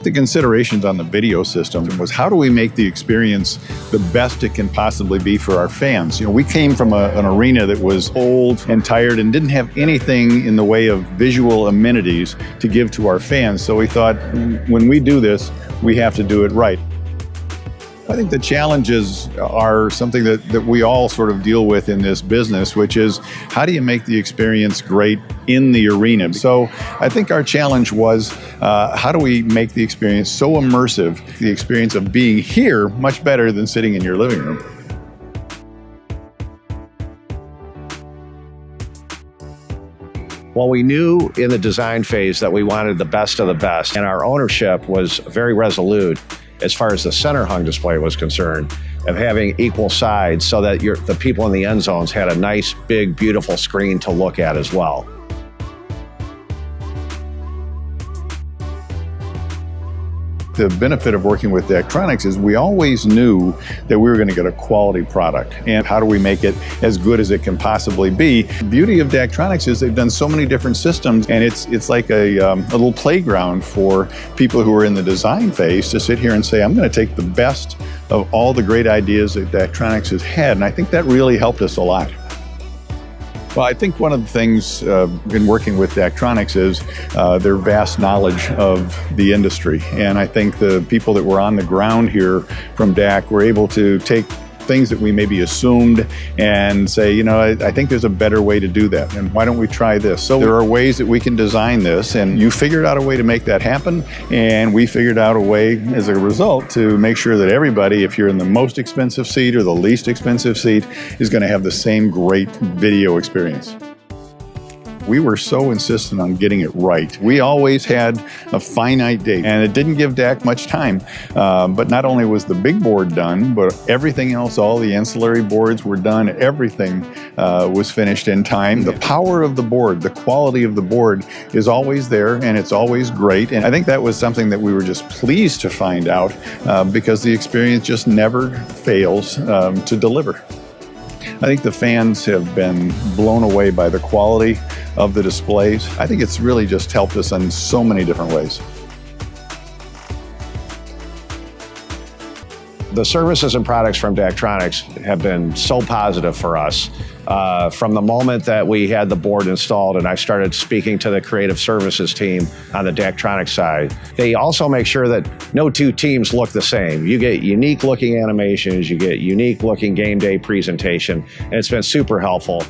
the considerations on the video system was, how do we make the experience the best it can possibly be for our fans? We came from an arena that was old and tired and didn't have anything in the way of visual amenities to give to our fans. So we thought, when we do this, we have to do it right. I think the challenges are something that we all sort of deal with in this business, which is, how do you make the experience great in the arena? So I think our challenge was, how do we make the experience so immersive, the experience of being here, much better than sitting in your living room? Well, we knew in the design phase that we wanted the best of the best, and our ownership was very resolute as far as the center hung display was concerned, of having equal sides so that the people in the end zones had a nice, big, beautiful screen to look at as well. The benefit of working with Daktronics is we always knew that we were going to get a quality product, and how do we make it as good as it can possibly be. The beauty of Daktronics is they've done so many different systems, and it's like a little playground for people who are in the design phase to sit here and say, I'm going to take the best of all the great ideas that Daktronics has had, and I think that really helped us a lot. Well, I think one of the things in working with Daktronics is their vast knowledge of the industry. And I think the people that were on the ground here from DAC were able to take things that we maybe assumed and say, I think there's a better way to do that, and why don't we try this? So there are ways that we can design this, and you figured out a way to make that happen, and we figured out a way as a result to make sure that everybody, if you're in the most expensive seat or the least expensive seat, is going to have the same great video experience. We were so insistent on getting it right. We always had a finite date, and it didn't give DAC much time. But not only was the big board done, but everything else, all the ancillary boards were done, everything was finished in time. The power of the board, the quality of the board is always there, and it's always great. And I think that was something that we were just pleased to find out, because the experience just never fails to deliver. I think the fans have been blown away by the quality of the displays. I think it's really just helped us in so many different ways. The services and products from Daktronics have been so positive for us. From the moment that we had the board installed and I started speaking to the creative services team on the Daktronics side, they also make sure that no two teams look the same. You get unique looking animations, you get unique looking game day presentation, and it's been super helpful.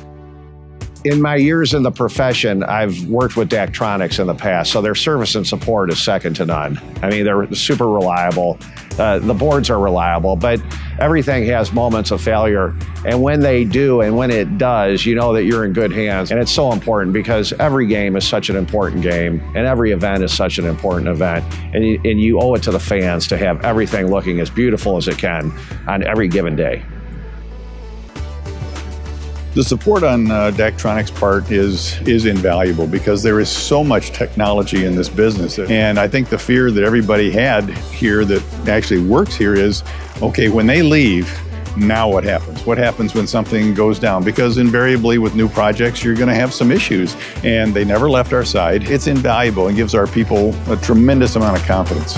In my years in the profession, I've worked with Daktronics in the past, so their service and support is second to none. I mean, they're super reliable. The boards are reliable, but everything has moments of failure. And when they do, and when it does, you know that you're in good hands. And it's so important because every game is such an important game, and every event is such an important event. And you owe it to the fans to have everything looking as beautiful as it can on every given day. The support on Daktronics' part is invaluable, because there is so much technology in this business. And I think the fear that everybody had here that actually works here is, okay, when they leave, now what happens? What happens when something goes down? Because invariably with new projects, you're going to have some issues, and they never left our side. It's invaluable and gives our people a tremendous amount of confidence.